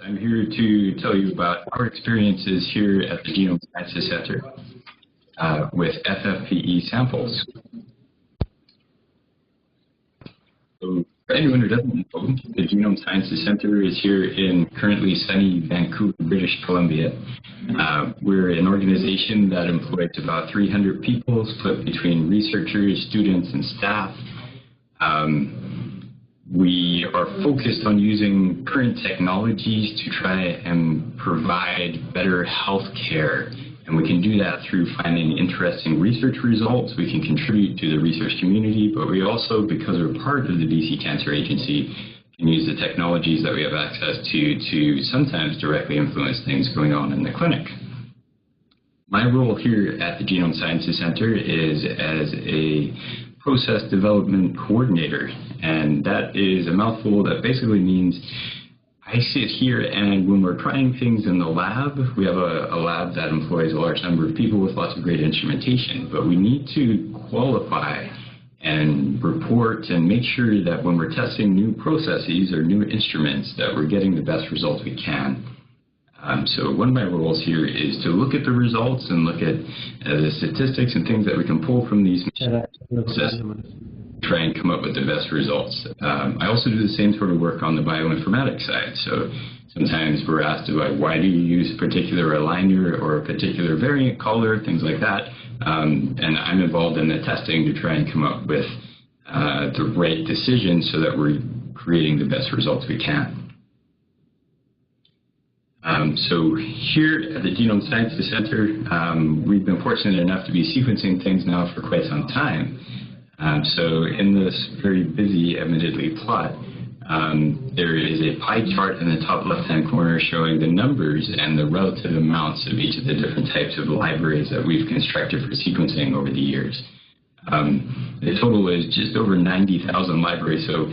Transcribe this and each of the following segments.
I'm here to tell you about our experiences here at the Genome Sciences Center with FFPE Samples. So for anyone who doesn't know, the Genome Sciences Center is here in currently sunny Vancouver, British Columbia. We're an organization that employs about 300 people split between researchers, students, and staff. We are focused on using current technologies to try and provide better health care. And we can do that through finding interesting research results. We can contribute to the research community, but we also, because we're part of the BC Cancer Agency, can use the technologies that we have access to sometimes directly influence things going on in the clinic. My role here at the Genome Sciences Center is as a process development coordinator, and that is a mouthful that basically means I sit here, and when we're trying things in the lab, we have a lab that employs a large number of people with lots of great instrumentation, but we need to qualify and report and make sure that when we're testing new processes or new instruments that we're getting the best results we can. So one of my roles here is to look at the results and look at the statistics and things that we can pull from these processes, try and come up with the best results. I also do the same sort of work on the bioinformatic side. So sometimes we're asked about why do you use a particular aligner or a particular variant color, things like that. And I'm involved in the testing to try and come up with the right decision so that we're creating the best results we can. So here at the Genome Sciences Center, we've been fortunate enough to be sequencing things now for quite some time. So in this very busy, admittedly, plot, there is a pie chart in the top left-hand corner showing the numbers and the relative amounts of each of the different types of libraries that we've constructed for sequencing over the years. The total is just over 90,000 libraries, so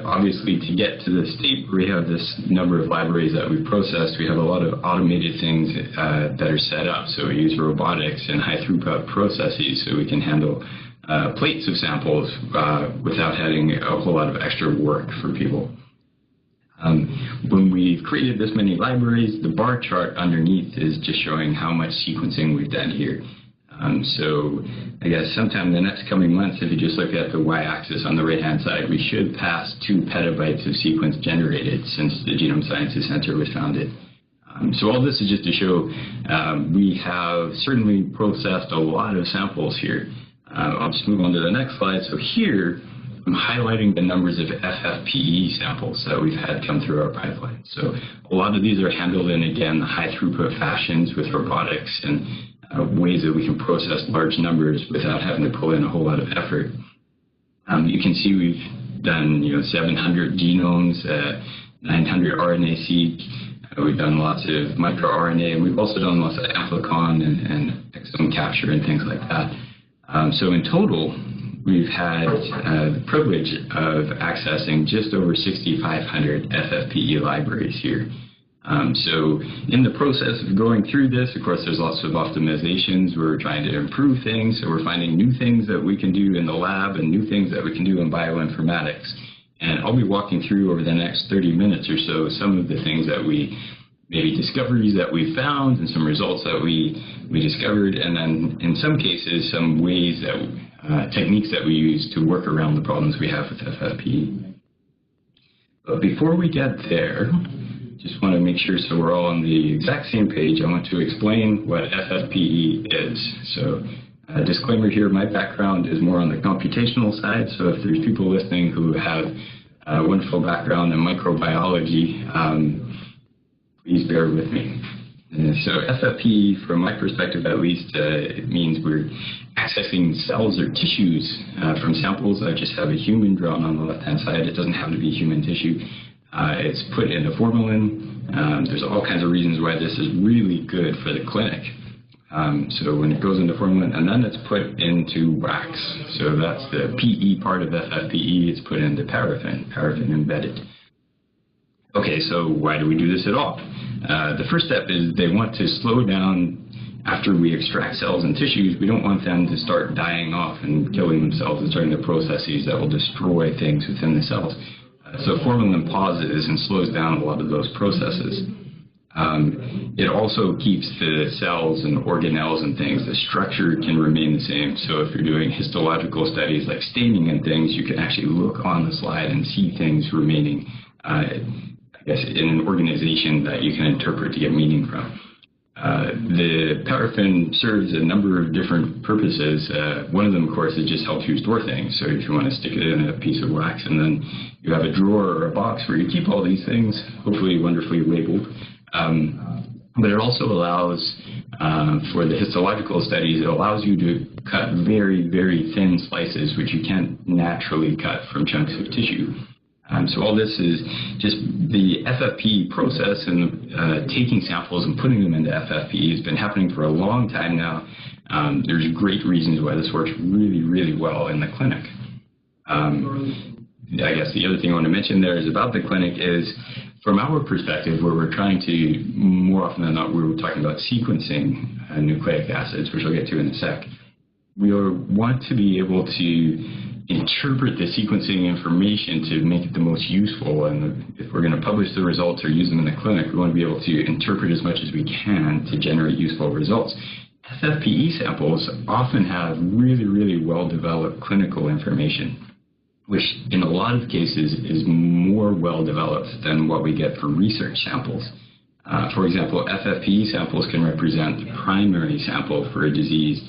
obviously to get to the state where we have this number of libraries that we've processed, we have a lot of automated things that are set up. So we use robotics and high throughput processes so we can handle plates of samples without having a whole lot of extra work for people. When we've created this many libraries, the bar chart underneath is just showing how much sequencing we've done here. So I guess sometime in the next coming months, if you just look at the y-axis on the right-hand side, we should pass 2 petabytes of sequence generated since the Genome Sciences Center was founded. So all this is just to show we have certainly processed a lot of samples here. I'll just move on to the next slide. So here, I'm highlighting the numbers of FFPE samples that we've had come through our pipeline. So a lot of these are handled in, again, high throughput fashions with robotics and ways that we can process large numbers without having to pull in a whole lot of effort. You can see we've done 700 genomes, 900 RNA-seq. We've done lots of microRNA, and we've also done lots of amplicon and exome capture and things like that. So in total, we've had the privilege of accessing just over 6,500 FFPE libraries here. So in the process of going through this, of course, there's lots of optimizations. We're trying to improve things, so we're finding new things that we can do in the lab and new things that we can do in bioinformatics. And I'll be walking through over the next 30 minutes or so some of the things that maybe discoveries that we found and some results that we discovered, and then in some cases some ways that techniques that we use to work around the problems we have with FFPE. But before we get there, just want to make sure so we're all on the exact same page. I want to explain what FFPE is. So disclaimer here, my background is more on the computational side, so if there's people listening who have a wonderful background in microbiology, please bear with me. So FFPE, from my perspective at least, it means we're accessing cells or tissues from samples. I just have a human drawn on the left-hand side. It doesn't have to be human tissue. It's put into formalin. There's all kinds of reasons why this is really good for the clinic. So when it goes into formalin, and then it's put into wax. So that's the PE part of FFPE. It's put into paraffin-embedded. Okay, so why do we do this at all? The first step is they want to slow down after we extract cells and tissues. We don't want them to start dying off and killing themselves and starting the processes that will destroy things within the cells. So formalin pauses and slows down a lot of those processes. It also keeps the cells and organelles and things, the structure can remain the same. So if you're doing histological studies like staining and things, you can actually look on the slide and see things remaining, I guess, in an organization that you can interpret to get meaning from. The paraffin serves a number of different purposes. One of them, of course, is just helps you store things. So if you want to stick it in a piece of wax and then you have a drawer or a box where you keep all these things, hopefully wonderfully labeled. But it also allows, for the histological studies, it allows you to cut very, very thin slices, which you can't naturally cut from chunks of tissue. So all this is just the FFPE process, and taking samples and putting them into FFPE has been happening for a long time now. There's great reasons why this works really, really well in the clinic. I guess the other thing I want to mention there is about the clinic is, from our perspective, where we're trying to, more often than not, we're talking about sequencing nucleic acids, which I'll get to in a sec. We want to be able to interpret the sequencing information to make it the most useful, and if we're going to publish the results or use them in the clinic, we want to be able to interpret as much as we can to generate useful results. FFPE samples often have really, really well-developed clinical information, which in a lot of cases is more well-developed than what we get for research samples. For example, FFPE samples can represent the primary sample for a disease.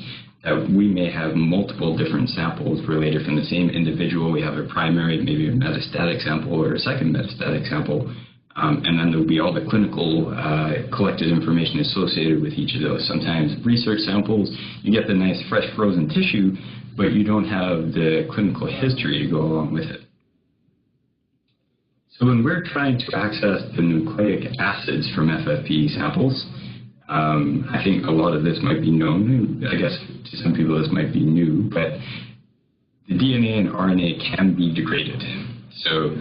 We may have multiple different samples related from the same individual. We have a primary, maybe a metastatic sample or a second metastatic sample, and then there'll be all the clinical collected information associated with each of those. Sometimes research samples, you get the nice fresh frozen tissue, but you don't have the clinical history to go along with it. So when we're trying to access the nucleic acids from FFPE samples, I think a lot of this might be known. I guess to some people this might be new, but the DNA and RNA can be degraded. So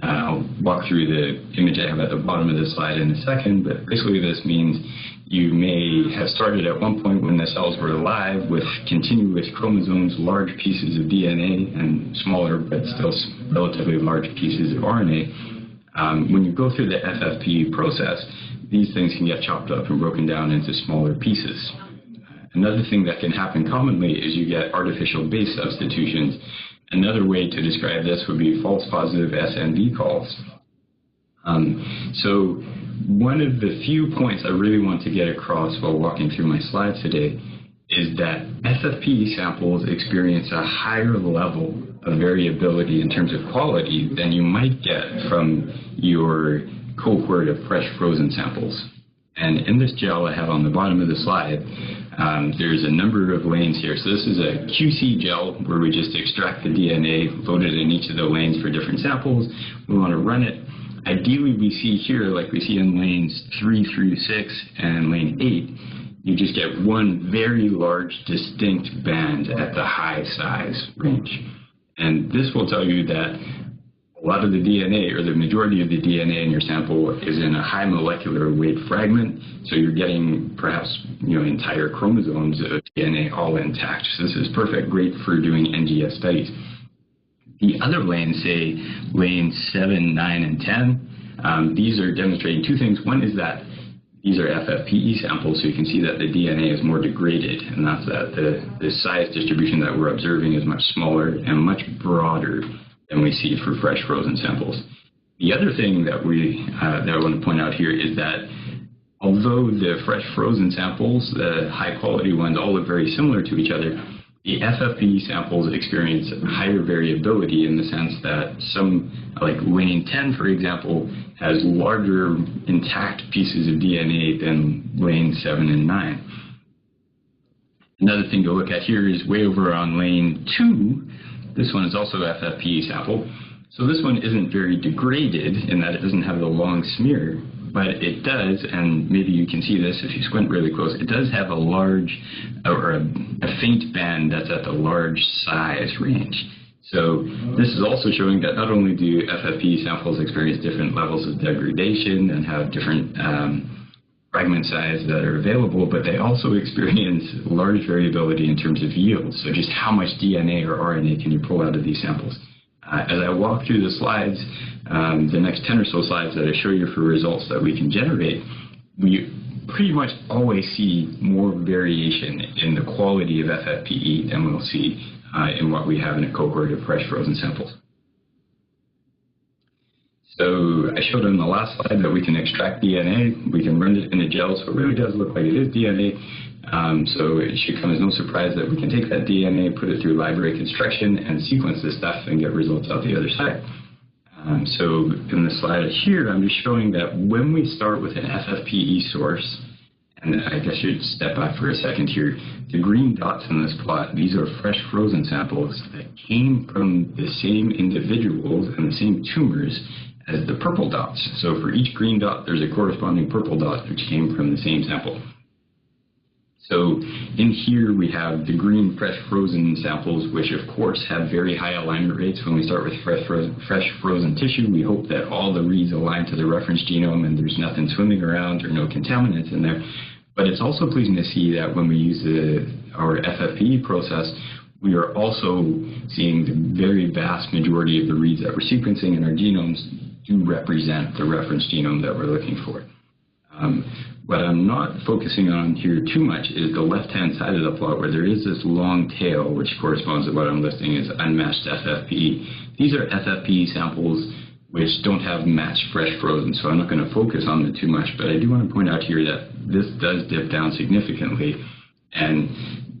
I'll walk through the image I have at the bottom of the slide in a second, but basically this means you may have started at one point when the cells were alive with continuous chromosomes, large pieces of DNA, and smaller but still relatively large pieces of RNA. When you go through the FFPE process, these things can get chopped up and broken down into smaller pieces. Another thing that can happen commonly is you get artificial base substitutions. Another way to describe this would be false positive SNV calls. So one of the few points I really want to get across while walking through my slides today is that FFPE samples experience a higher level of variability in terms of quality than you might get from your cohort of fresh frozen samples. And in this gel I have on the bottom of the slide, there's a number of lanes here. So this is a QC gel where we just extract the DNA, load it in each of the lanes for different samples. We want to run it. Ideally, we see here, like we see in lanes 3 through 6 and lane 8, you just get one very large distinct band at the high size range. And this will tell you that a lot of the DNA, or the majority of the DNA in your sample, is in a high molecular weight fragment, so you're getting perhaps entire chromosomes of DNA all intact. So this is perfect, great for doing NGS studies. The other lanes, say lanes 7, 9, and 10, these are demonstrating two things. One is that these are FFPE samples, so you can see that the DNA is more degraded, and that's that the size distribution that we're observing is much smaller and much broader than we see for fresh frozen samples. The other thing that I want to point out here is that although the fresh frozen samples, the high quality ones, all look very similar to each other, the FFPE samples experience higher variability in the sense that some, like lane 10, for example, has larger intact pieces of DNA than lane 7 and 9. Another thing to look at here is way over on lane 2. This one is also an FFPE sample. So this one isn't very degraded in that it doesn't have the long smear, but it does, and maybe you can see this if you squint really close, it does have a large, or a faint band that's at the large size range. So this is also showing that not only do FFPE samples experience different levels of degradation and have different fragment size that are available, but they also experience large variability in terms of yield. So just how much DNA or RNA can you pull out of these samples? As I walk through the slides, the next 10 or so slides that I show you for results that we can generate, we pretty much always see more variation in the quality of FFPE than we'll see in what we have in a cohort of fresh frozen samples. So I showed on the last slide that we can extract DNA, we can run it in a gel, so it really does look like it is DNA. So it should come as no surprise that we can take that DNA, put it through library construction, and sequence this stuff and get results out the other side. So in the slide here, I'm just showing that when we start with an FFPE source, and I guess you'd step back for a second here, the green dots in this plot, these are fresh frozen samples that came from the same individuals and the same tumors as the purple dots. So for each green dot, there's a corresponding purple dot which came from the same sample. So in here we have the green fresh frozen samples, which of course have very high alignment rates. When we start with fresh frozen tissue, we hope that all the reads align to the reference genome and there's nothing swimming around or no contaminants in there. But it's also pleasing to see that when we use our FFPE process, we are also seeing the very vast majority of the reads that we're sequencing in our genomes do represent the reference genome that we're looking for. What I'm not focusing on here too much is the left-hand side of the plot where there is this long tail which corresponds to what I'm listing as unmatched FFPE. These are FFPE samples which don't have matched fresh frozen, so I'm not going to focus on them too much, but I do want to point out here that this does dip down significantly. And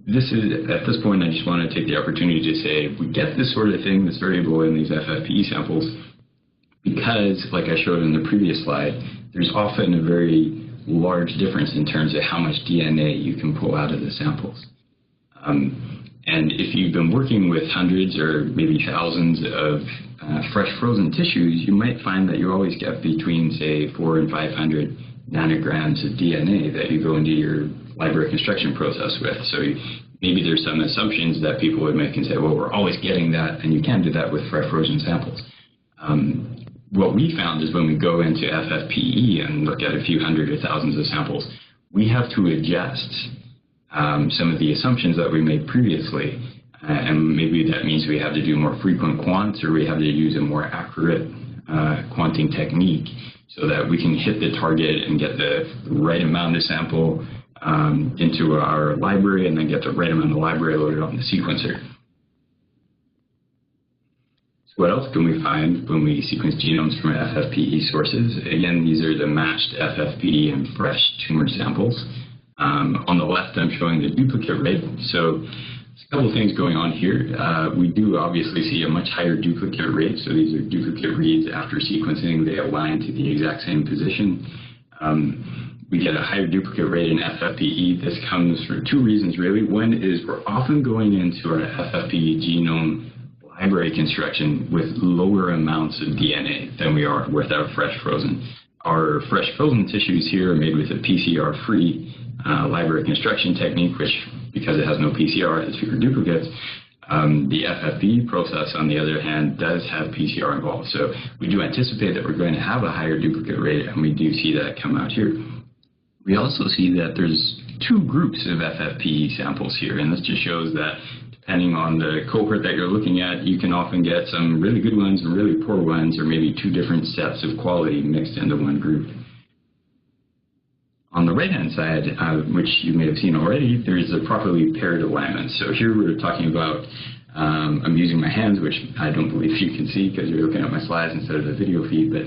this is, at this point, I just want to take the opportunity to say we get this sort of thing, this variable in these FFPE samples, because, like I showed in the previous slide, there's often a very large difference in terms of how much DNA you can pull out of the samples. And if you've been working with hundreds or maybe thousands of fresh frozen tissues, you might find that you always get between, say, 400 and 500 nanograms of DNA that you go into your library construction process with. So maybe there's some assumptions that people would make and say, well, we're always getting that, and you can do that with fresh frozen samples. What we found is when we go into FFPE and look at a few hundred or thousands of samples, we have to adjust some of the assumptions that we made previously. And maybe that means we have to do more frequent quants, or we have to use a more accurate quanting technique so that we can hit the target and get the right amount of sample into our library and then get the right amount of library loaded on the sequencer. So what else can we find when we sequence genomes from FFPE sources? Again, these are the matched FFPE and fresh tumor samples. On the left, I'm showing the duplicate rate. So there's a couple of things going on here. We do obviously see a much higher duplicate rate. So these are duplicate reads after sequencing. They align to the exact same position. We get a higher duplicate rate in FFPE. This comes for two reasons, really. One is we're often going into our FFPE genome library construction with lower amounts of DNA than we are with our fresh frozen. Our fresh frozen tissues here are made with a PCR-free library construction technique, which, because it has no PCR, has fewer duplicates. The FFPE process, on the other hand, does have PCR involved. So we do anticipate that we're going to have a higher duplicate rate, and we do see that come out here. We also see that there's two groups of FFPE samples here, and this just shows that depending on the cohort that you're looking at, you can often get some really good ones and really poor ones, or maybe two different sets of quality mixed into one group. On the right-hand side, which you may have seen already, there's a properly paired alignment. So here we're talking about, I'm using my hands, which I don't believe you can see because you're looking at my slides instead of the video feed, but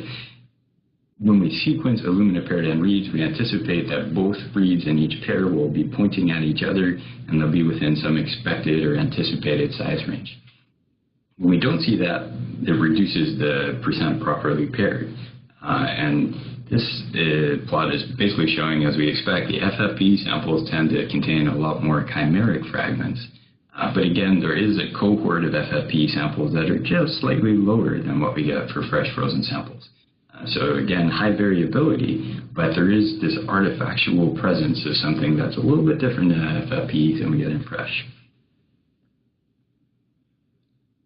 when we sequence Illumina paired end reads, we anticipate that both reads in each pair will be pointing at each other, and they'll be within some expected or anticipated size range. When we don't see that, it reduces the percent properly paired. And this plot is basically showing, as we expect, the FFPE samples tend to contain a lot more chimeric fragments. But again, there is a cohort of FFPE samples that are just slightly lower than what we get for fresh frozen samples. So again, high variability, but there is this artifactual presence of something that's a little bit different in FFPE than we get in fresh.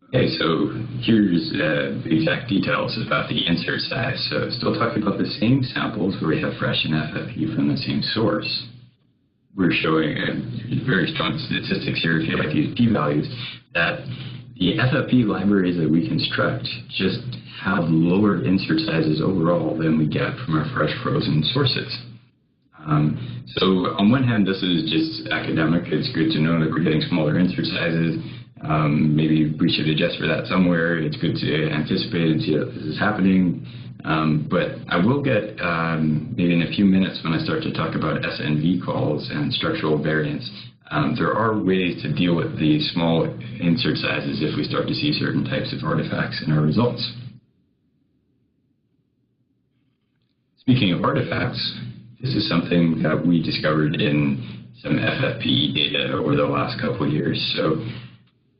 Okay, so here's the exact details about the insert size. So still talking about the same samples where we have fresh and FFPE from the same source. We're showing very strong statistics here, if you like to use p-values, that the FFPE libraries that we construct just have lower insert sizes overall than we get from our fresh frozen sources. So on one hand, this is just academic. It's good to know that we're getting smaller insert sizes. Maybe we should adjust for that somewhere. It's good to anticipate and see that this is happening. But I will get, maybe in a few minutes when I start to talk about SNV calls and structural variants, there are ways to deal with the small insert sizes if we start to see certain types of artifacts in our results. Speaking of artifacts, this is something that we discovered in some FFPE data over the last couple of years. So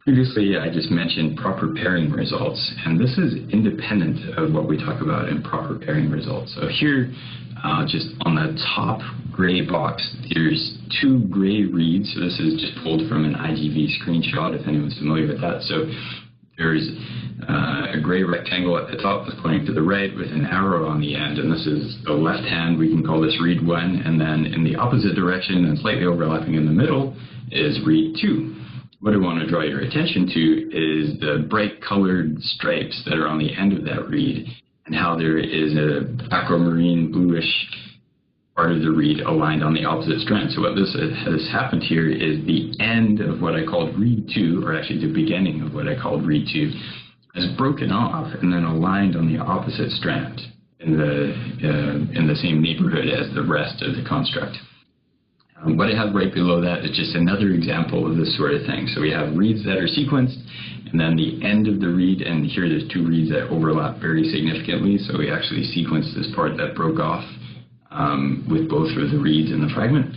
previously, I just mentioned proper pairing results, and this is independent of what we talk about in proper pairing results. So here, just on the top gray box, there's two gray reads. So this is just pulled from an IGV screenshot, if anyone's familiar with that. So there's a gray rectangle at the top that's pointing to the right with an arrow on the end, and this is the left hand. We can call this read 1, and then in the opposite direction and slightly overlapping in the middle is read 2. What I want to draw your attention to is the bright colored stripes that are on the end of that read, and how there is a aquamarine bluish part of the read aligned on the opposite strand. So what this has happened here is the end of what I called read 2, or actually the beginning of what I called read 2, is broken off and then aligned on the opposite strand in the same neighborhood as the rest of the construct. What I have right below that is just another example of this sort of thing. So we have reads that are sequenced, and then the end of the read, and here there's two reads that overlap very significantly, so we actually sequenced this part that broke off with both of the reads in the fragment.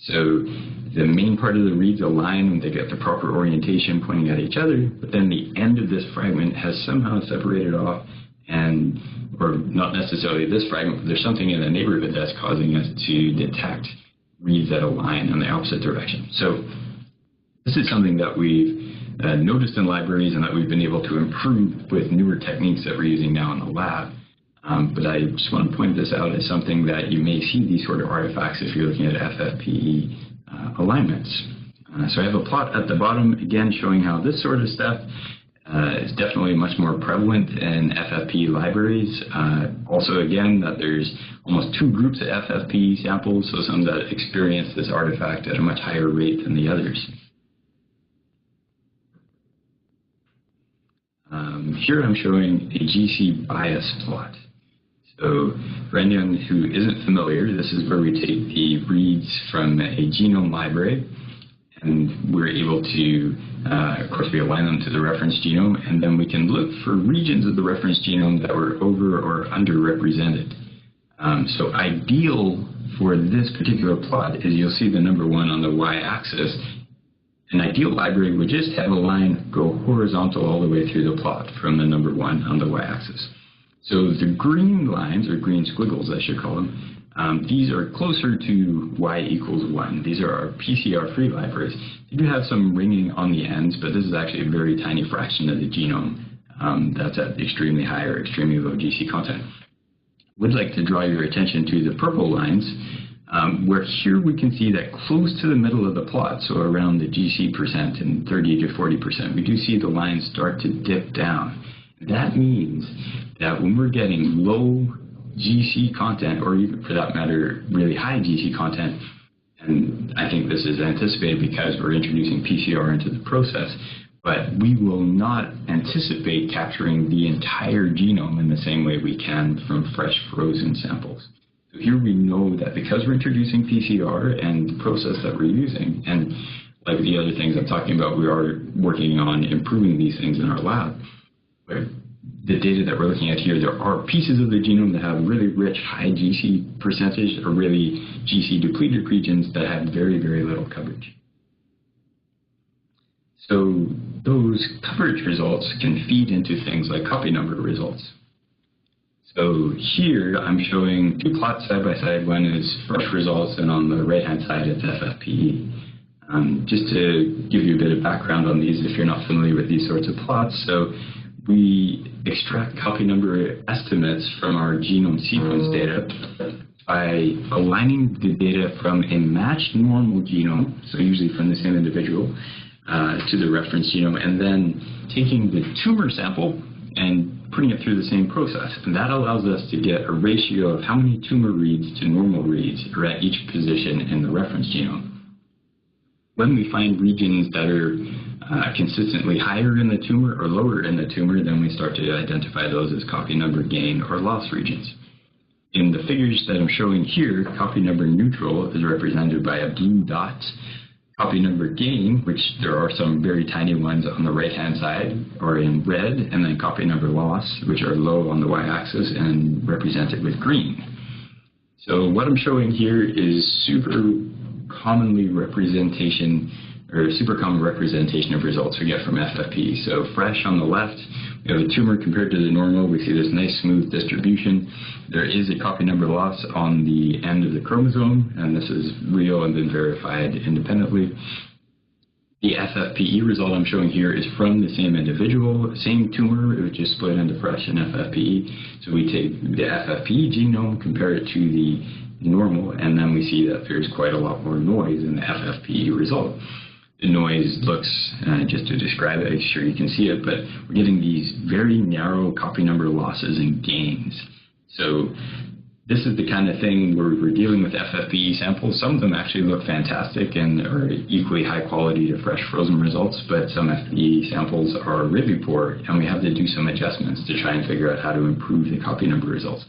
So the main part of the reads align when they get the proper orientation pointing at each other, but then the end of this fragment has somehow separated off, and, or not necessarily this fragment, but there's something in the neighborhood that's causing us to detect reads that align in the opposite direction. So this is something that we've noticed in libraries and that we've been able to improve with newer techniques that we're using now in the lab. But I just want to point this out as something that you may see these sort of artifacts if you're looking at FFPE alignments. So I have a plot at the bottom, again, showing how this sort of stuff is definitely much more prevalent in FFPE libraries. Also, again, that there's almost two groups of FFPE samples, so some that experience this artifact at a much higher rate than the others. Here I'm showing a GC bias plot. So for anyone who isn't familiar, this is where we take the reads from a genome library, and we're able to, of course, we align them to the reference genome, and then we can look for regions of the reference genome that were over or underrepresented. So ideal for this particular plot is you'll see the number 1 on the y-axis. An ideal library would just have a line go horizontal all the way through the plot from the number 1 on the y-axis. So the green lines, or green squiggles I should call them, these are closer to y equals 1. These are our PCR-free libraries. They do have some ringing on the ends, but this is actually a very tiny fraction of the genome that's at extremely high or extremely low GC content. Would like to draw your attention to the purple lines, where here we can see that close to the middle of the plot, so around the GC percent and 30 to 40%, we do see the lines start to dip down. That means that when we're getting low GC content, or even for that matter, really high GC content, and I think this is anticipated because we're introducing PCR into the process, but we will not anticipate capturing the entire genome in the same way we can from fresh frozen samples. So here we know that because we're introducing PCR and the process that we're using, and like the other things I'm talking about, we are working on improving these things in our lab. But the data that we're looking at here, there are pieces of the genome that have really rich high GC percentage or really GC depleted regions that have very, very little coverage. So those coverage results can feed into things like copy number results. So here I'm showing two plots side by side. One is fresh results, and on the right-hand side it's FFPE. Just to give you a bit of background on these if you're not familiar with these sorts of plots. So we extract copy number estimates from our genome sequence data by aligning the data from a matched normal genome, so usually from the same individual, to the reference genome, and then taking the tumor sample and putting it through the same process. And that allows us to get a ratio of how many tumor reads to normal reads are at each position in the reference genome. When we find regions that are consistently higher in the tumor or lower in the tumor, then we start to identify those as copy number gain or loss regions. In the figures that I'm showing here, copy number neutral is represented by a blue dot. Copy number gain, which there are some very tiny ones on the right-hand side, are in red, and then copy number loss, which are low on the y-axis and represented with green. So what I'm showing here is super common representation of results we get from FFPE. So fresh on the left, we have a tumor compared to the normal. We see this nice smooth distribution. There is a copy number loss on the end of the chromosome, and this is real and been verified independently. The FFPE result I'm showing here is from the same individual, same tumor, which is split into fresh and FFPE. So we take the FFPE genome, compare it to the normal, and then we see that there's quite a lot more noise in the FFPE result. The noise looks, just to describe it, I'm sure you can see it, but we're getting these very narrow copy number losses and gains. So this is the kind of thing where we're dealing with FFPE samples. Some of them actually look fantastic and are equally high quality to fresh frozen results, but some FFPE samples are really poor, and we have to do some adjustments to try and figure out how to improve the copy number results.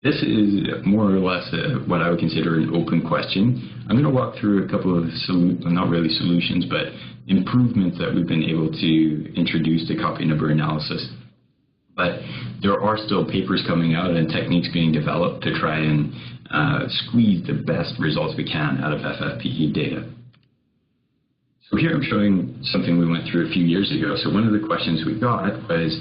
This is more or less what I would consider an open question. I'm going to walk through a couple of, not really solutions, but improvements that we've been able to introduce to copy number analysis. But there are still papers coming out and techniques being developed to try and squeeze the best results we can out of FFPE data. So here I'm showing something we went through a few years ago. So one of the questions we got was,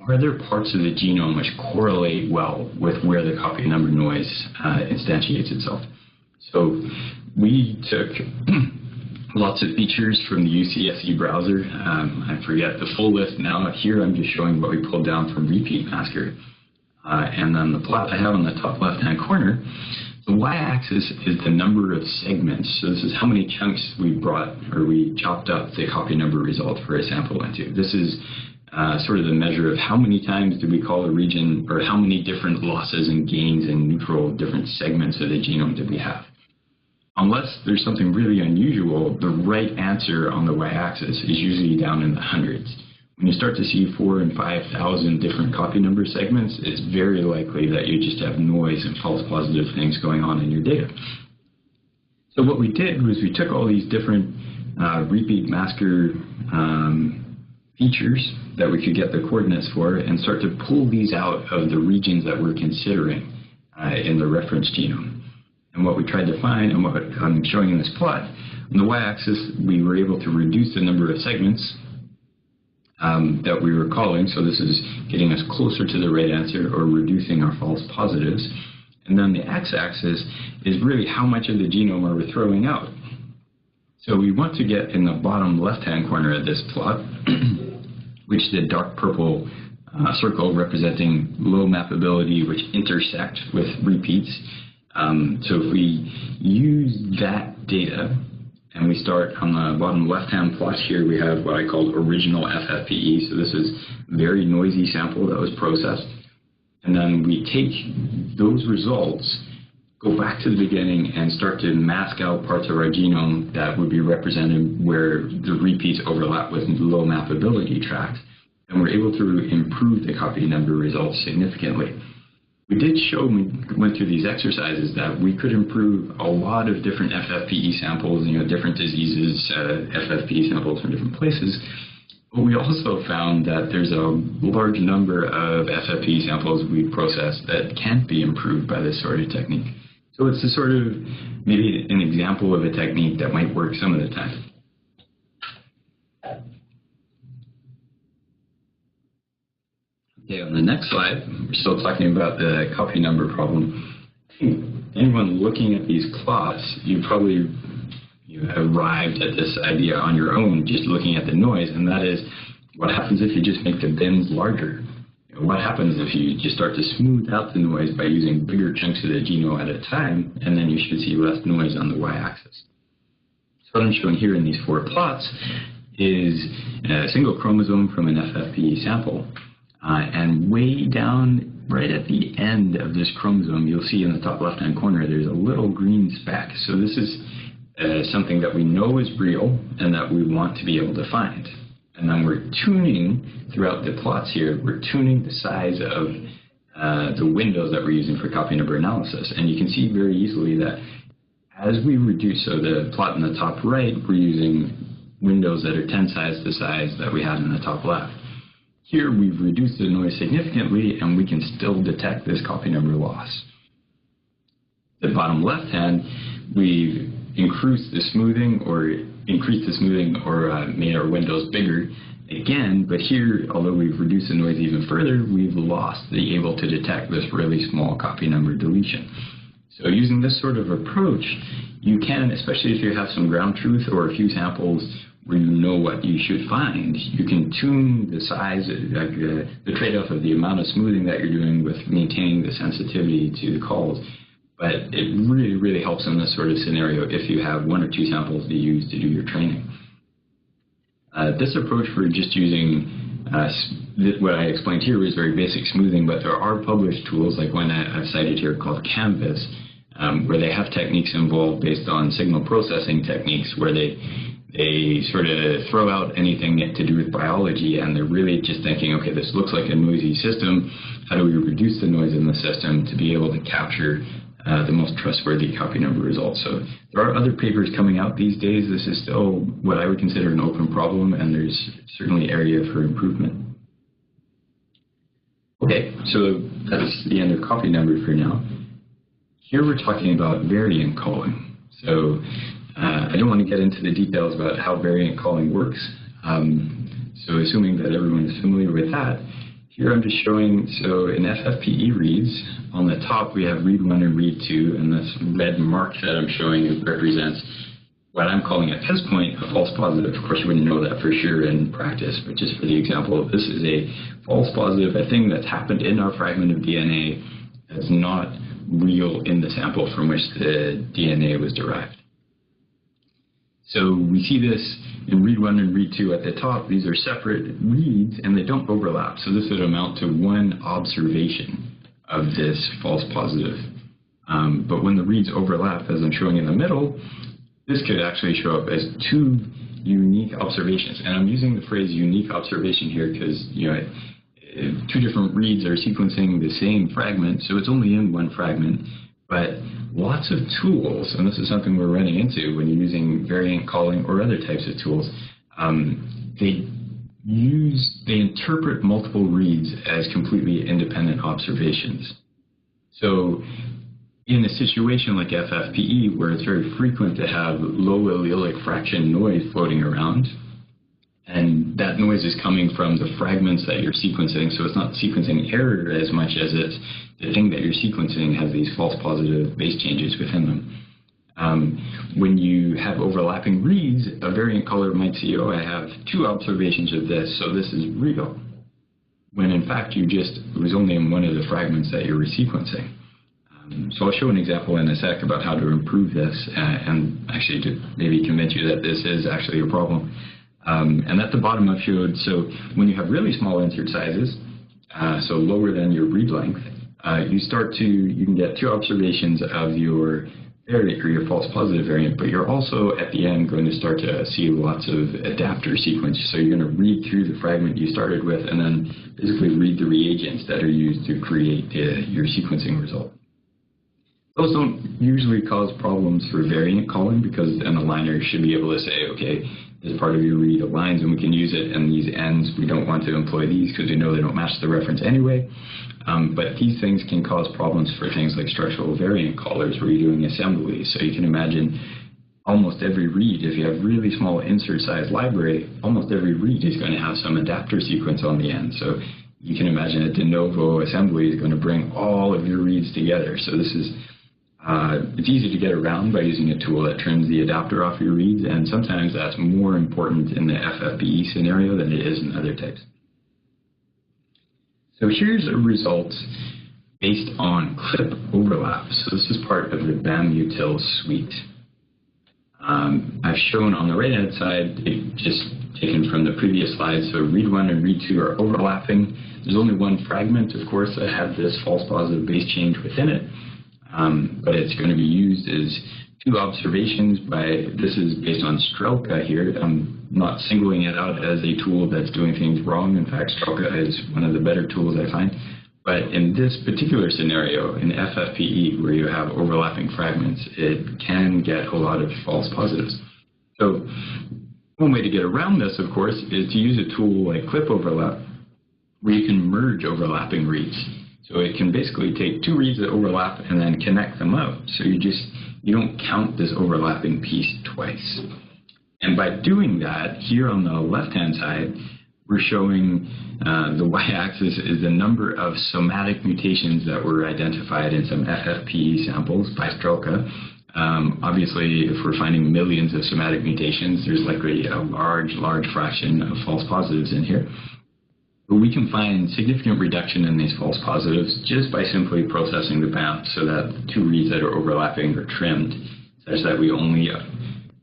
are there parts of the genome which correlate well with where the copy number noise instantiates itself? So we took lots of features from the UCSC browser. I forget the full list now. Here I'm just showing what we pulled down from Repeat Masker. And then the plot I have on the top left-hand corner, the y-axis is the number of segments. So this is how many chunks we brought, or we chopped up the copy number result for a sample into. This is sort of the measure of how many times do we call a region, or how many different losses and gains and neutral different segments of the genome do we have. Unless there's something really unusual, the right answer on the y-axis is usually down in the hundreds. When you start to see 4,000 and 5,000 different copy number segments, it's very likely that you just have noise and false positive things going on in your data. So what we did was we took all these different repeat masker features that we could get the coordinates for and start to pull these out of the regions that we're considering in the reference genome. And what we tried to find, and what I'm showing in this plot, on the y-axis, we were able to reduce the number of segments that we were calling. So this is getting us closer to the right answer, or reducing our false positives. And then the x-axis is really how much of the genome are we throwing out. So we want to get in the bottom left-hand corner of this plot, which is the dark purple circle representing low mappability, which intersect with repeats. So if we use that data, and we start on the bottom left-hand plot here, we have what I call original FFPE. So this is a very noisy sample that was processed. And then we take those results, go back to the beginning, and start to mask out parts of our genome that would be represented where the repeats overlap with low mappability tracks. And we're able to improve the copy number results significantly. We did show, when we went through these exercises, that we could improve a lot of different FFPE samples, different diseases, FFPE samples from different places. But we also found that there's a large number of FFPE samples we process that can't be improved by this sort of technique. So it's a sort of, maybe an example of a technique that might work some of the time. Okay, on the next slide, we're still talking about the copy number problem. I think anyone looking at these plots, you probably arrived at this idea on your own, just looking at the noise, and that is, what happens if you just make the bins larger? What happens if you just start to smooth out the noise by using bigger chunks of the genome at a time, and then you should see less noise on the y-axis. So what I'm showing here in these 4 plots is a single chromosome from an FFPE sample. And way down, right at the end of this chromosome, you'll see in the top left-hand corner, there's a little green speck. So this is something that we know is real and that we want to be able to find. And then we're tuning, throughout the plots here, we're tuning the size of the windows that we're using for copy number analysis. And you can see very easily that as we reduce, so the plot in the top right, we're using windows that are 10 times the size that we had in the top left. Here we've reduced the noise significantly and we can still detect this copy number loss. The bottom left hand, we've increased the smoothing or made our windows bigger again, but here, although we've reduced the noise even further, we've lost the able to detect this really small copy number deletion. So using this sort of approach, you can, especially if you have some ground truth or a few samples where you know what you should find, you can tune the size, like the trade-off of the amount of smoothing that you're doing with maintaining the sensitivity to the calls. But it really, really helps in this sort of scenario if you have one or two samples to use to do your training. This approach for just using what I explained here is very basic smoothing, but there are published tools like one I've cited here called Canvas, where they have techniques involved based on signal processing techniques where they sort of throw out anything to do with biology, and they're really just thinking, okay, this looks like a noisy system. How do we reduce the noise in the system to be able to capture the most trustworthy copy number results? So there are other papers coming out these days. This is still what I would consider an open problem, and there's certainly area for improvement. Okay, so that's the end of copy number for now. Here we're talking about variant calling. So I don't want to get into the details about how variant calling works. So assuming that everyone is familiar with that, here I'm just showing, so in FFPE reads, on the top we have read 1 and read 2, and this red mark that I'm showing represents what I'm calling at this point a false positive. Of course, you wouldn't know that for sure in practice, but just for the example, this is a false positive, a thing that's happened in our fragment of DNA that's not real in the sample from which the DNA was derived. So we see this in read 1 and read 2 at the top. These are separate reads and they don't overlap. So this would amount to one observation of this false positive. But when the reads overlap, as I'm showing in the middle, this could actually show up as two unique observations. And I'm using the phrase unique observation here because, you know, two different reads are sequencing the same fragment, so it's only in one fragment. But lots of tools, and this is something we're running into when you're using variant calling or other types of tools, they interpret multiple reads as completely independent observations. So in a situation like FFPE, where it's very frequent to have low allelic fraction noise floating around, and that noise is coming from the fragments that you're sequencing, so it's not sequencing error as much as it's the thing that you're sequencing has these false positive base changes within them. When you have overlapping reads, a variant caller might see, oh, I have two observations of this, so this is real. When in fact, it was only in one of the fragments that you're resequencing. So I'll show an example in a sec about how to improve this and actually to maybe convince you that this is actually a problem. And at the bottom I've showed, so when you have really small insert sizes, so lower than your read length, you can get two observations of your variant or your false positive variant, but you're also at the end going to start to see lots of adapter sequence. So you're going to read through the fragment you started with and then basically read the reagents that are used to create your sequencing result. Those don't usually cause problems for variant calling because an aligner should be able to say, okay, this part of your read aligns and we can use it, and these ends, we don't want to employ these because we know they don't match the reference anyway. But these things can cause problems for things like structural variant callers where you're doing assembly. So you can imagine almost every read, if you have really small insert size library, almost every read is going to have some adapter sequence on the end. So you can imagine a de novo assembly is going to bring all of your reads together. So this is it's easy to get around by using a tool that trims the adapter off your reads, and sometimes that's more important in the FFPE scenario than it is in other types. So here's a result based on clip overlap. So this is part of the BAM util suite. I've shown on the right-hand side, just taken from the previous slide, so read 1 and read 2 are overlapping. There's only one fragment, of course, that had this false positive base change within it, but it's going to be used as 2 observations this is based on Strelka here. I'm not singling it out as a tool that's doing things wrong. In fact, Strelka is one of the better tools I find. But in this particular scenario, in FFPE, where you have overlapping fragments, it can get a lot of false positives. So one way to get around this, of course, is to use a tool like clip overlap, where you can merge overlapping reads. So it can basically take 2 reads that overlap and then connect them out. So you don't count this overlapping piece twice. And by doing that, here on the left-hand side, we're showing the y-axis is the number of somatic mutations that were identified in some FFPE samples by Strelka. Obviously, if we're finding millions of somatic mutations, there's likely a large fraction of false positives in here. But we can find significant reduction in these false positives just by simply processing the bounds so that the 2 reads that are overlapping are trimmed such that we only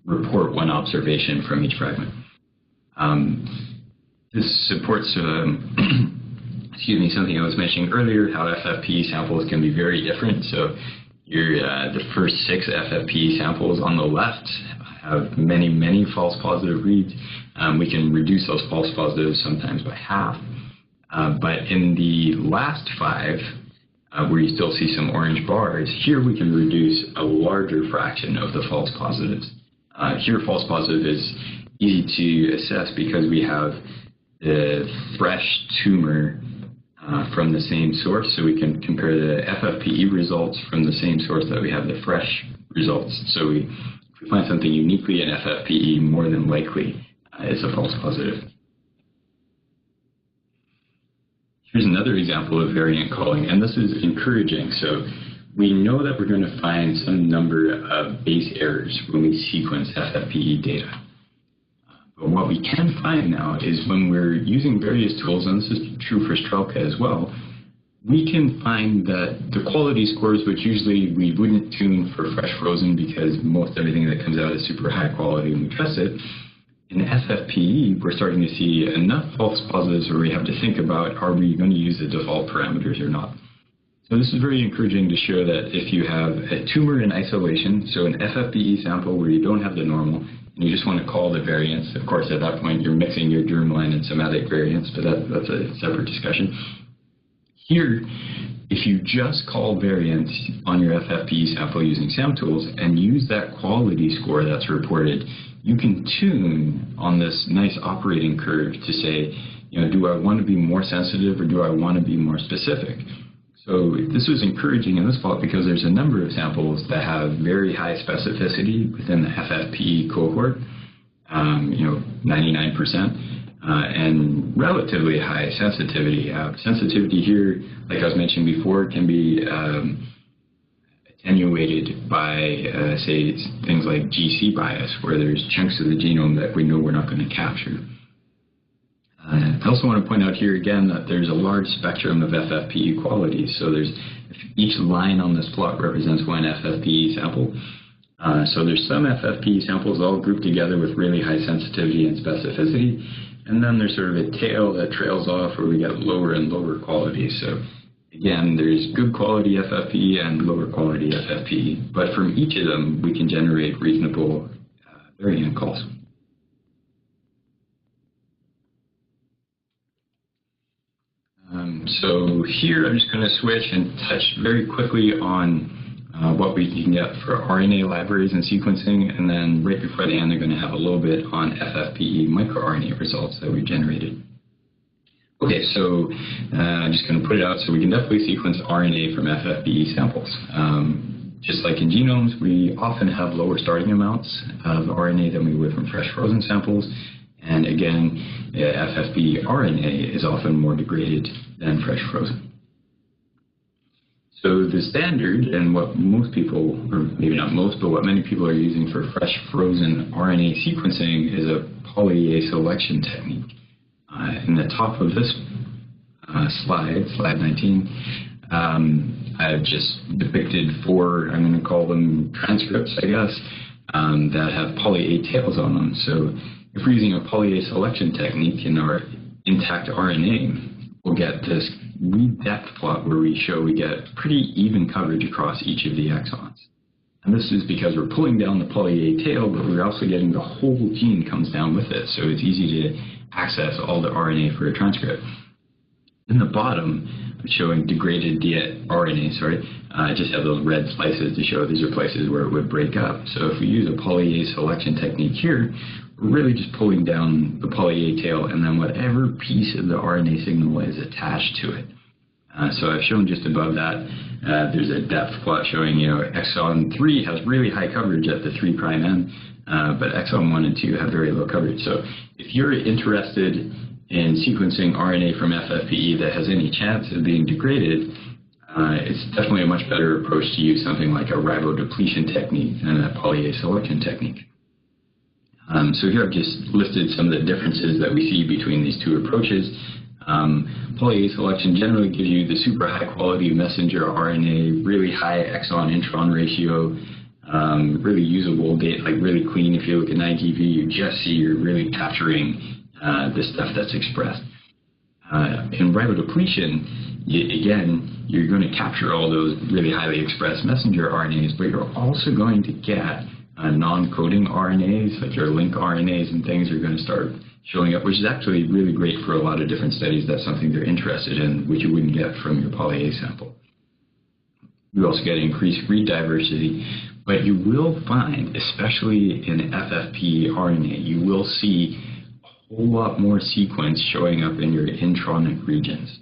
report 1 observation from each fragment. This supports excuse me, something I was mentioning earlier, how FFPE samples can be very different. So the first 6 FFPE samples on the left have many false positive reads. We can reduce those false positives sometimes by half. But in the last 5, where you still see some orange bars, here we can reduce a larger fraction of the false positives. Here, false positive is easy to assess because we have the fresh tumor from the same source, so we can compare the FFPE results from the same source that we have the fresh results. So if we find something uniquely in FFPE, more than likely it's a false positive. Here's another example of variant calling, and this is encouraging. So we know that we're going to find some number of base errors when we sequence FFPE data. But what we can find now is when we're using various tools, and this is true for Strelka as well, we can find that the quality scores, which usually we wouldn't tune for fresh frozen because most everything that comes out is super high quality and we trust it, in FFPE, we're starting to see enough false positives where we have to think about, are we going to use the default parameters or not? So this is very encouraging to show that if you have a tumor in isolation, so an FFPE sample where you don't have the normal, and you just want to call the variants, of course at that point you're mixing your germline and somatic variants, but that's a separate discussion. Here, if you just call variants on your FFPE sample using SAM tools and use that quality score that's reported, you can tune on this nice operating curve to say, do I want to be more sensitive or do I want to be more specific? So this was encouraging in this plot because there's a number of samples that have very high specificity within the FFPE cohort, 99%, and relatively high sensitivity. Sensitivity here, like I was mentioning before, can be attenuated by, say, things like GC bias, where there's chunks of the genome that we know we're not going to capture. I also want to point out here again that there's a large spectrum of FFPE qualities. So each line on this plot represents 1 FFPE sample. So there's some FFPE samples all grouped together with really high sensitivity and specificity. And then there's sort of a tail that trails off where we get lower and lower quality. So again, there's good quality FFPE and lower quality FFPE. But from each of them, we can generate reasonable variant calls. So here I'm just going to switch and touch very quickly on what we can get for RNA libraries and sequencing, and then right before the end I'm going to have a little bit on FFPE microRNA results that we generated. Okay, so I'm just going to put it out so we can definitely sequence RNA from FFPE samples. Just like in genomes, we often have lower starting amounts of RNA than we would from fresh frozen samples. And again, FFPE RNA is often more degraded than fresh frozen. So the standard, and what most people, or maybe not most, but what many people are using for fresh frozen RNA sequencing is a Polya selection technique. In the top of this slide 19, I've just depicted 4, I'm going to call them transcripts, I guess, that have Polya A tails on them. So if we're using a Polya A selection technique in our intact RNA, we'll get this read depth plot where we show we get pretty even coverage across each of the exons. And this is because we're pulling down the Polya A tail, but we're also getting the whole gene comes down with it. So it's easy to access all the RNA for a transcript. In the bottom, I'm showing degraded RNA, I just have those red slices to show these are places where it would break up. So if we use a Polya A selection technique here, we're really just pulling down the Polya A tail and then whatever piece of the RNA signal is attached to it. So I've shown just above that, there's a depth plot showing, exon 3 has really high coverage at the 3' end, but exon 1 and 2 have very low coverage. So if you're interested in sequencing RNA from FFPE that has any chance of being degraded, it's definitely a much better approach to use something like a ribodepletion technique than a Polya A selection technique. So here I've just listed some of the differences that we see between these two approaches. Polya A selection generally gives you the super high quality messenger RNA, really high exon-intron ratio, really usable data, like really clean. If you look at IGV, you just see you're really capturing the stuff that's expressed. In ribodepletion, again, you're going to capture all those really highly expressed messenger RNAs, but you're also going to get non-coding RNAs, like your link RNAs and things are going to start showing up, which is actually really great for a lot of different studies. That's something they're interested in, which you wouldn't get from your Polya A sample. You also get increased read diversity, but you will find, especially in FFPE RNA, you will see a whole lot more sequence showing up in your intronic regions.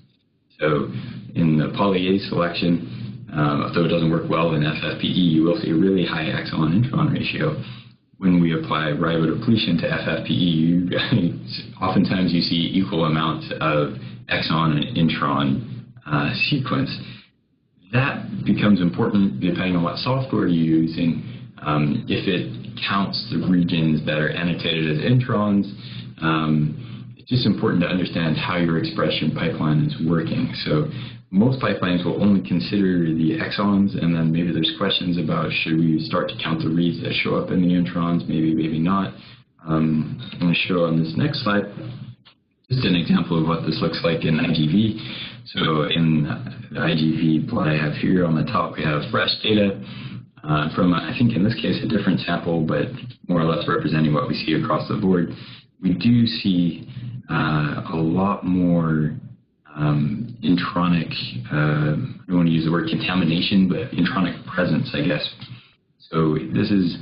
So in the Polya A selection, although it doesn't work well in FFPE, you will see a really high exon-intron ratio. When we apply ribodepletion to FFPE, oftentimes you see equal amounts of exon and intron sequence. That becomes important depending on what software you're using. If it counts the regions that are annotated as introns, it's just important to understand how your expression pipeline is working. So most pipelines will only consider the exons, and then maybe there's questions about should we start to count the reads that show up in the introns, maybe not. I'm going to show on this next slide just an example of what this looks like in IGV. So in the IGV plot I have here on the top, we have fresh data from, I think in this case, a different sample, but more or less representing what we see across the board. We do see a lot more intronic, I don't want to use the word contamination, but intronic presence, I guess. So this is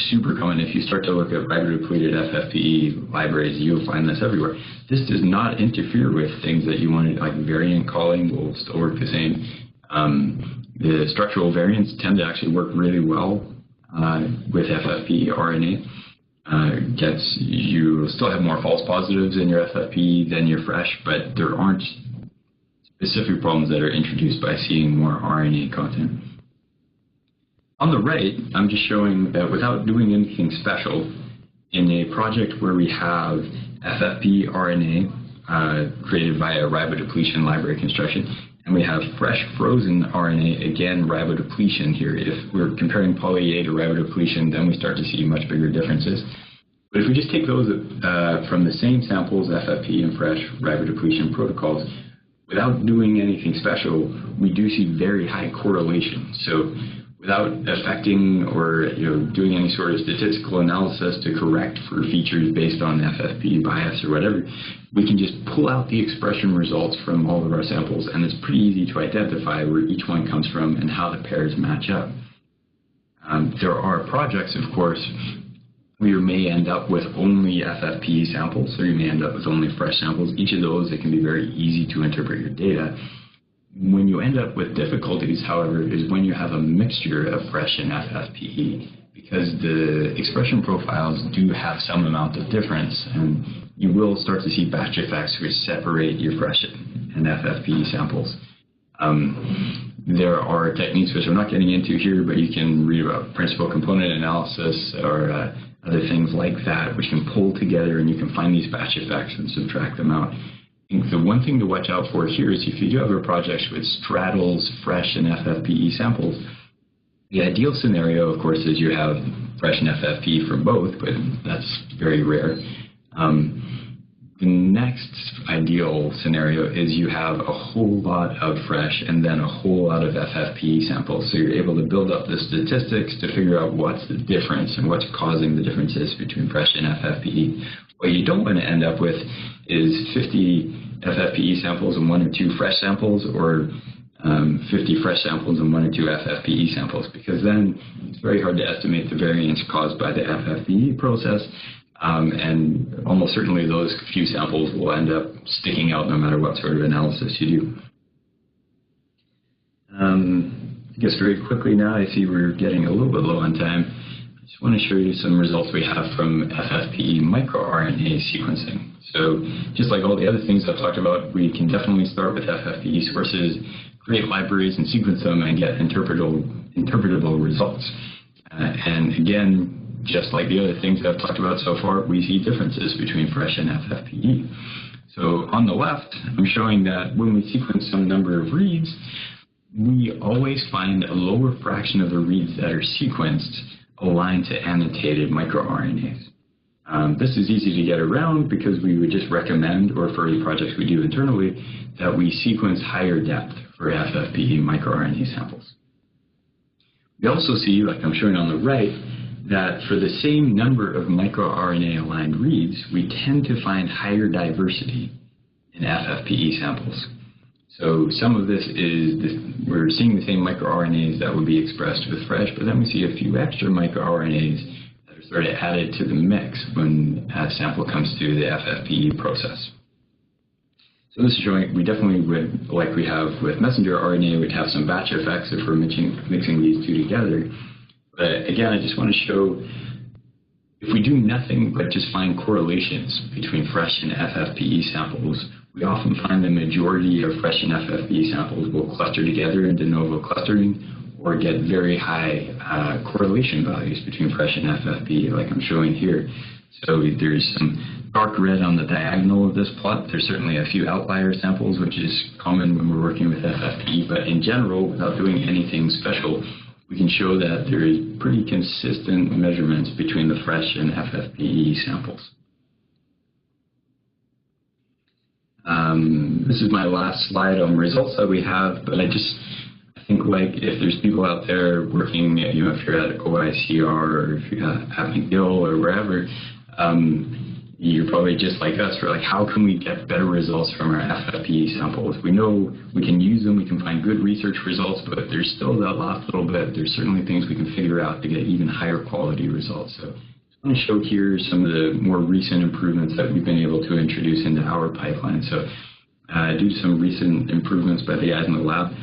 super common. If you start to look at ribodepleted FFPE libraries, you'll find this everywhere. This does not interfere with things that you want to, like variant calling will still work the same. The structural variants tend to actually work really well with FFPE RNA. You still have more false positives in your FFPE than your fresh, but there aren't specific problems that are introduced by seeing more RNA content. On the right, I'm just showing that without doing anything special, in a project where we have FFPE RNA created via ribodepletion library construction, and we have fresh frozen RNA, again, ribodepletion here. If we're comparing Polya A to ribodepletion, then we start to see much bigger differences. But if we just take those from the same samples, FFPE and fresh ribodepletion protocols, without doing anything special, we do see very high correlation. So without affecting or doing any sort of statistical analysis to correct for features based on FFPE bias or whatever, we can just pull out the expression results from all of our samples, and it's pretty easy to identify where each one comes from and how the pairs match up. There are projects, of course, where you may end up with only FFPE samples, or you may end up with only fresh samples. Each of those, it can be very easy to interpret your data. When you end up with difficulties, however, is when you have a mixture of fresh and FFPE, because the expression profiles do have some amount of difference, and you will start to see batch effects which separate your fresh and FFPE samples. There are techniques which I'm not getting into here, but you can read about principal component analysis or other things like that, which can pull together and you can find these batch effects and subtract them out. I think the one thing to watch out for here is if you do have a project with straddles, fresh, and FFPE samples, The ideal scenario, of course, is you have fresh and FFPE for both, but that's very rare. The next ideal scenario is you have a whole lot of fresh and then a whole lot of FFPE samples. So you're able to build up the statistics to figure out what's the difference and what's causing the differences between fresh and FFPE. What you don't want to end up with is 50 FFPE samples and 1 or 2 fresh samples, or 50 fresh samples and 1 or 2 FFPE samples, because then it's very hard to estimate the variance caused by the FFPE process. And almost certainly those few samples will end up sticking out no matter what sort of analysis you do. I guess very quickly now, I see we're getting a little bit low on time. I just want to show you some results we have from FFPE microRNA sequencing. So just like all the other things I've talked about, we can definitely start with FFPE sources, create libraries and sequence them and get interpretable results. And again, just like the other things I've talked about so far, we see differences between fresh and FFPE. So on the left, I'm showing that when we sequence some number of reads, we always find a lower fraction of the reads that are sequenced aligned to annotated microRNAs. This is easy to get around because we would just recommend, or for the projects we do internally, that we sequence higher depth for FFPE microRNA samples. We also see, like I'm showing on the right, that for the same number of microRNA-aligned reads, we tend to find higher diversity in FFPE samples. So some of this is, we're seeing the same microRNAs that would be expressed with fresh, but then we see a few extra microRNAs that are sort of added to the mix when a sample comes through the FFPE process. So this is showing we definitely would, like we have with messenger RNA, would have some batch effects if we're mixing these two together. But again, I just want to show, if we do nothing but just find correlations between fresh and FFPE samples, we often find the majority of fresh and FFPE samples will cluster together in de novo clustering or get very high correlation values between fresh and FFPE, like I'm showing here. So there's some dark red on the diagonal of this plot. There's certainly a few outlier samples, which is common when we're working with FFPE, but in general, without doing anything special, we can show that there is pretty consistent measurements between the fresh and FFPE samples. This is my last slide on results that we have, but I think, like, if there's people out there working, if you're at OICR or if you're at McGill or wherever, you're probably just like us. We're like, how can we get better results from our FFPE samples? We know we can use them, we can find good research results, but there's still that last little bit. There's certainly things we can figure out to get even higher quality results. So I want to show here some of the more recent improvements that we've been able to introduce into our pipeline. So due to some recent improvements by the guys in the lab,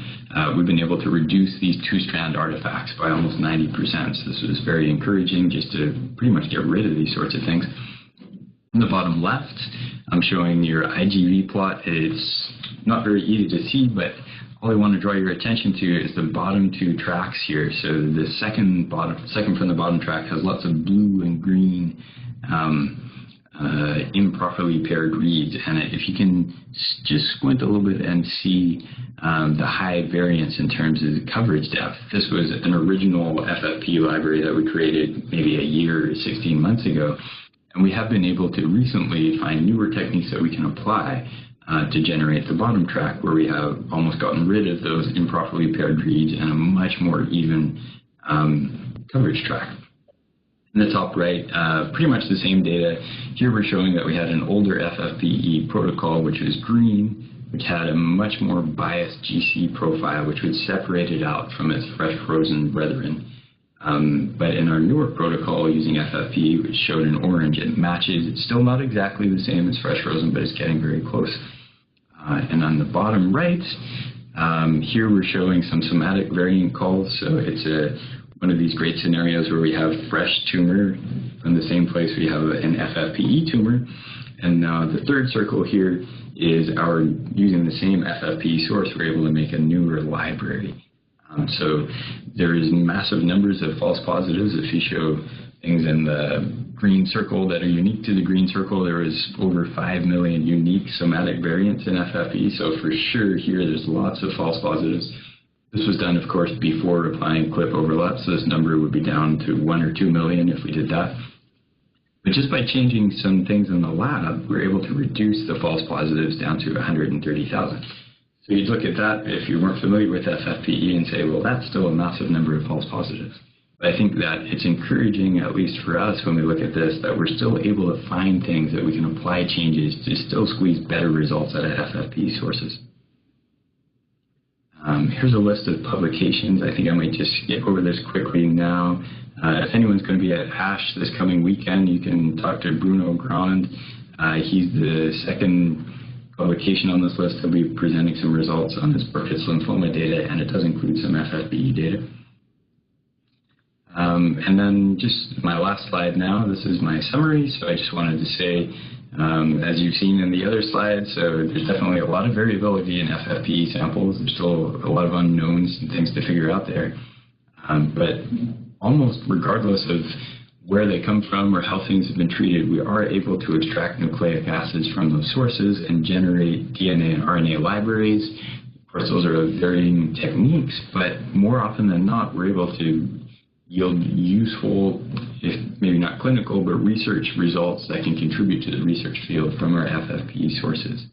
we've been able to reduce these 2-strand artifacts by almost 90%. So this was very encouraging, just to pretty much get rid of these sorts of things. In the bottom left, I'm showing your IGV plot. It's not very easy to see, but all I want to draw your attention to is the bottom 2 tracks here. So the second from the bottom track has lots of blue and green improperly paired reads, and if you can just squint a little bit and see the high variance in terms of coverage depth. This was an original FFPE library that we created maybe a year or 16 months ago. And we have been able to recently find newer techniques that we can apply to generate the bottom track, where we have almost gotten rid of those improperly paired reads and a much more even coverage track. In the top right, pretty much the same data. Here we're showing that we had an older FFPE protocol, which was green, which had a much more biased GC profile, which would separate it out from its fresh frozen brethren. But in our newer protocol using FFPE, which showed in orange, it matches. It's still not exactly the same as fresh frozen, but it's getting very close. And on the bottom right, here we're showing some somatic variant calls. So it's one of these great scenarios where we have fresh tumor from the same place we have an FFPE tumor. And the third circle here is our using the same FFPE source, we're able to make a newer library. So there is massive numbers of false positives. If you show things in the green circle that are unique to the green circle, there is over 5 million unique somatic variants in FFPE. So for sure here there's lots of false positives. This was done, of course, before applying clip overlap, so this number would be down to 1 or 2 million if we did that. But just by changing some things in the lab, we're able to reduce the false positives down to 130,000. So you'd look at that if you weren't familiar with FFPE and say, well, that's still a massive number of false positives. But I think that it's encouraging, at least for us when we look at this, that we're still able to find things that we can apply changes to still squeeze better results out of FFPE sources. Here's a list of publications. I think I might just skip over this quickly now. If anyone's going to be at ASH this coming weekend, you can talk to Bruno Grand. He's the second publication on this list. He'll be presenting some results on his Burkitt's lymphoma data, and it does include some FFPE data. And then just my last slide now, this is my summary. So I just wanted to say, as you've seen in the other slides, so there's definitely a lot of variability in FFPE samples. There's still a lot of unknowns and things to figure out there. But almost regardless of where they come from or how things have been treated, we are able to extract nucleic acids from those sources and generate DNA and RNA libraries. Of course, those are varying techniques, but more often than not, we're able to yield useful, if maybe not clinical, but research results that can contribute to the research field from our FFPE sources.